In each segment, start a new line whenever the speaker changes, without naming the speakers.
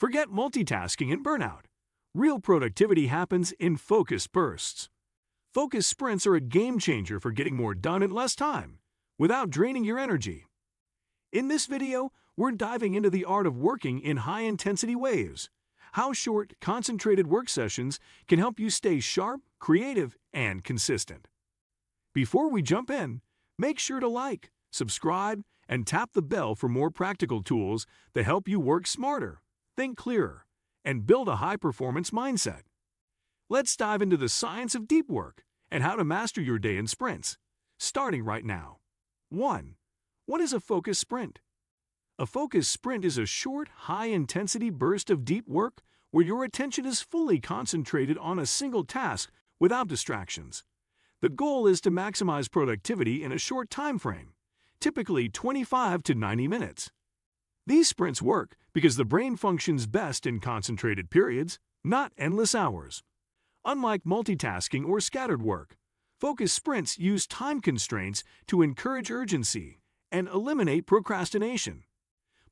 Forget multitasking and burnout. Real productivity happens in focused bursts. Focus sprints are a game changer for getting more done in less time, without draining your energy. In this video, we're diving into the art of working in high-intensity waves, how short, concentrated work sessions can help you stay sharp, creative, and consistent. Before we jump in, make sure to like, subscribe, and tap the bell for more practical tools that help you work smarter, think clearer, and build a high-performance mindset. Let's dive into the science of deep work and how to master your day in sprints, starting right now. 1. What is a focus sprint? A focus sprint is a short, high-intensity burst of deep work where your attention is fully concentrated on a single task without distractions. The goal is to maximize productivity in a short time frame, typically 25 to 90 minutes. These sprints work because the brain functions best in concentrated periods, not endless hours. Unlike multitasking or scattered work, focus sprints use time constraints to encourage urgency and eliminate procrastination.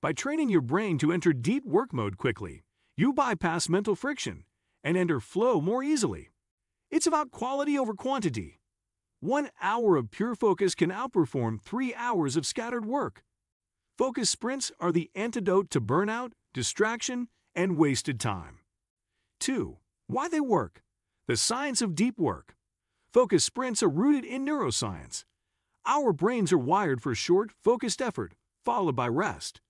By training your brain to enter deep work mode quickly, you bypass mental friction and enter flow more easily. It's about quality over quantity. 1 hour of pure focus can outperform 3 hours of scattered work. Focus sprints are the antidote to burnout, distraction, and wasted time. 2. Why they work. The science of deep work. Focus sprints are rooted in neuroscience. Our brains are wired for short, focused effort, followed by rest.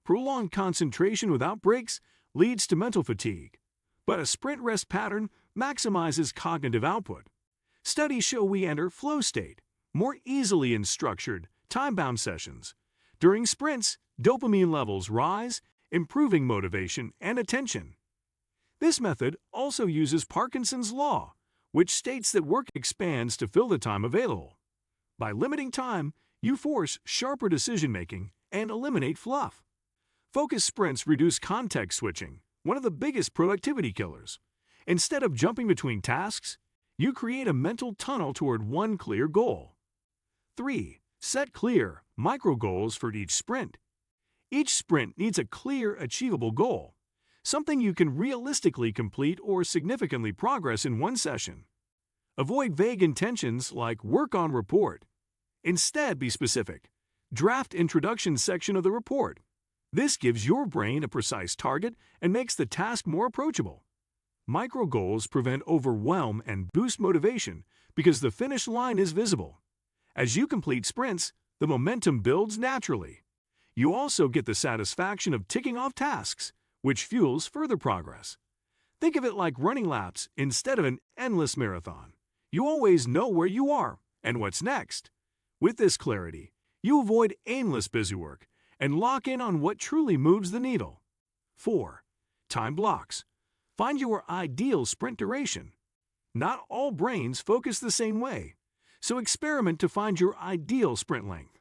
Prolonged concentration without breaks leads to mental fatigue, but a sprint rest pattern maximizes cognitive output. Studies show we enter flow state more easily in structured, time-bound sessions. During sprints, dopamine levels rise, improving motivation and attention. This method also uses Parkinson's law, which states that work expands to fill the time available. By limiting time, you force sharper decision-making and eliminate fluff. Focus sprints reduce context switching, one of the biggest productivity killers. Instead of jumping between tasks, you create a mental tunnel toward one clear goal. 3. Set clear, micro goals for each sprint. Each sprint needs a clear, achievable goal, something you can realistically complete or significantly progress in one session. Avoid vague intentions like work on report. Instead, be specific. Draft introduction section of the report. This gives your brain a precise target and makes the task more approachable. Micro goals prevent overwhelm and boost motivation because the finish line is visible. As you complete sprints, the momentum builds naturally. You also get the satisfaction of ticking off tasks, which fuels further progress. Think of it like running laps instead of an endless marathon. You always know where you are and what's next. With this clarity, you avoid aimless busy work and lock in on what truly moves the needle. 4. Time blocks. Find your ideal sprint duration. Not all brains focus the same way, so experiment to find your ideal sprint length.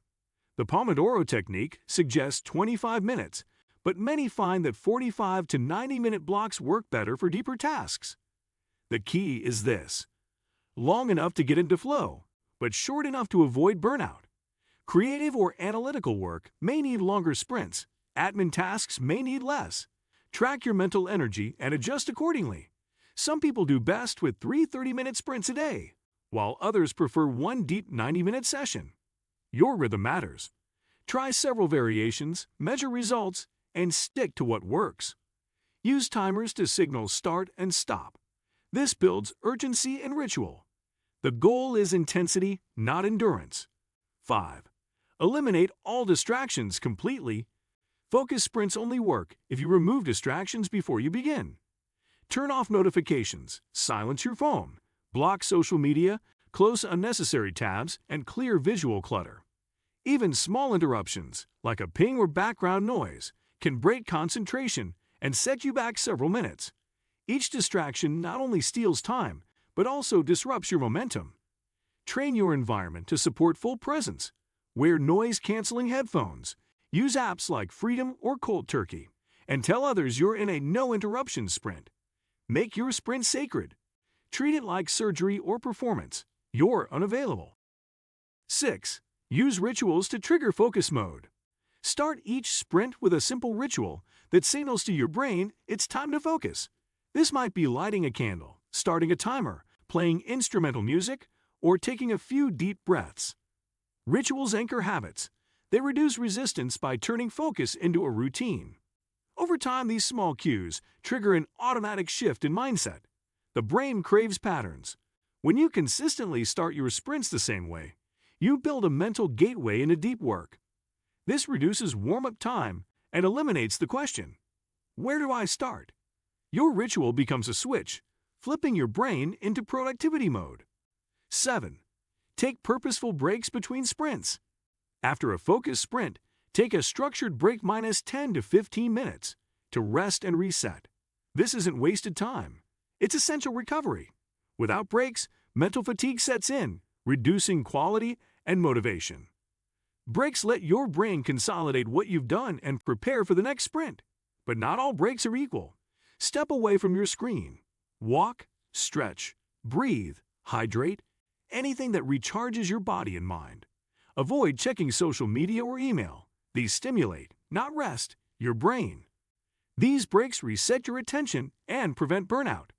The Pomodoro technique suggests 25 minutes, but many find that 45 to 90-minute blocks work better for deeper tasks. The key is this: long enough to get into flow, but short enough to avoid burnout. Creative or analytical work may need longer sprints. Admin tasks may need less. Track your mental energy and adjust accordingly. Some people do best with 3 30-minute sprints a day, while others prefer one deep 90-minute session. Your rhythm matters. Try several variations, measure results, and stick to what works. Use timers to signal start and stop. This builds urgency and ritual. The goal is intensity, not endurance. 5. Eliminate all distractions completely. Focus sprints only work if you remove distractions before you begin. Turn off notifications, silence your phone, block social media, close unnecessary tabs, and clear visual clutter. Even small interruptions, like a ping or background noise, can break concentration and set you back several minutes. Each distraction not only steals time, but also disrupts your momentum. Train your environment to support full presence. Wear noise-canceling headphones. Use apps like Freedom or Cold Turkey, and tell others you're in a no-interruption sprint. Make your sprint sacred. Treat it like surgery or performance. You're unavailable. 6. Use rituals to trigger focus mode. Start each sprint with a simple ritual that signals to your brain it's time to focus. This might be lighting a candle, starting a timer, playing instrumental music, or taking a few deep breaths. Rituals anchor habits. They reduce resistance by turning focus into a routine. Over time, these small cues trigger an automatic shift in mindset. The brain craves patterns. When you consistently start your sprints the same way, you build a mental gateway into deep work. This reduces warm-up time and eliminates the question, "Where do I start?" Your ritual becomes a switch, flipping your brain into productivity mode. 7. Take purposeful breaks between sprints. After a focused sprint, take a structured break minus 10 to 15 minutes to rest and reset. This isn't wasted time. It's essential recovery. Without breaks, mental fatigue sets in, reducing quality and motivation. Breaks let your brain consolidate what you've done and prepare for the next sprint. But not all breaks are equal. Step away from your screen. Walk, stretch, breathe, hydrate, anything that recharges your body and mind. Avoid checking social media or email. These stimulate, not rest, your brain. These breaks reset your attention and prevent burnout.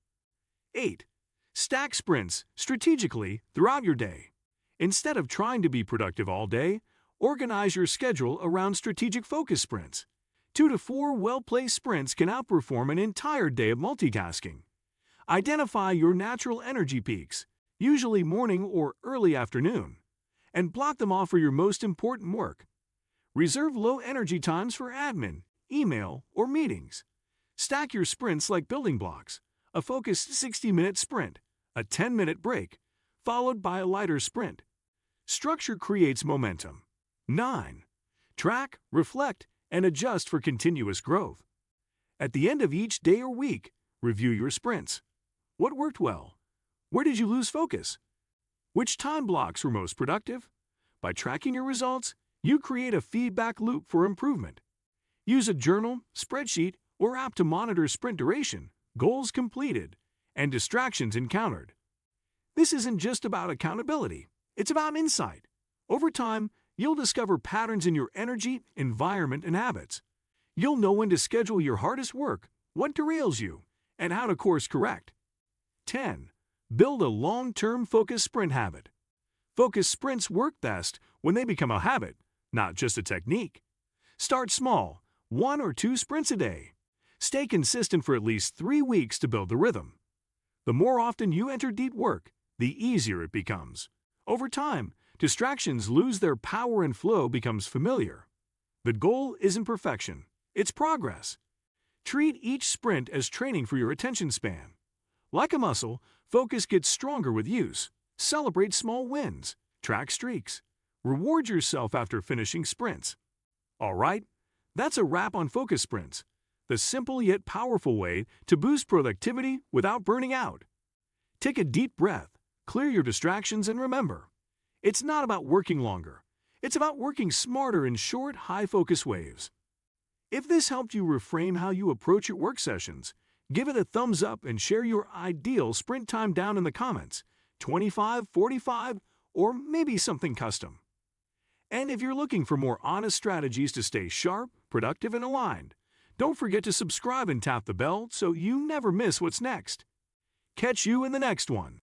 8. Stack sprints strategically throughout your day. Instead of trying to be productive all day, organize your schedule around strategic focus sprints. 2 to 4 well-placed sprints can outperform an entire day of multitasking. Identify your natural energy peaks, usually morning or early afternoon, and block them off for your most important work. Reserve low-energy times for admin, email, or meetings. Stack your sprints like building blocks, a focused 60-minute sprint, a 10-minute break, followed by a lighter sprint. Structure creates momentum. 9. Track, reflect, and adjust for continuous growth. At the end of each day or week, review your sprints. What worked well? Where did you lose focus? Which time blocks were most productive? By tracking your results, you create a feedback loop for improvement. Use a journal, spreadsheet, or app to monitor sprint duration, goals completed, and distractions encountered. This isn't just about accountability, it's about insight. Over time, you'll discover patterns in your energy, environment, and habits. You'll know when to schedule your hardest work, what derails you, and how to course correct. 10. Build a long-term focus sprint habit. Focus sprints work best when they become a habit, not just a technique. Start small, 1 or 2 sprints a day. Stay consistent for at least 3 weeks to build the rhythm. The more often you enter deep work, the easier it becomes. Over time, distractions lose their power and flow becomes familiar. The goal isn't perfection, it's progress. Treat each sprint as training for your attention span. Like a muscle, focus gets stronger with use. Celebrate small wins, track streaks, reward yourself after finishing sprints. All right, that's a wrap on focus sprints, the simple yet powerful way to boost productivity without burning out. Take a deep breath, clear your distractions, and remember, it's not about working longer. It's about working smarter in short, high-focus waves. If this helped you reframe how you approach your work sessions, give it a thumbs up and share your ideal sprint time down in the comments, 25, 45, or maybe something custom. And if you're looking for more honest strategies to stay sharp, productive, and aligned, don't forget to subscribe and tap the bell so you never miss what's next. Catch you in the next one.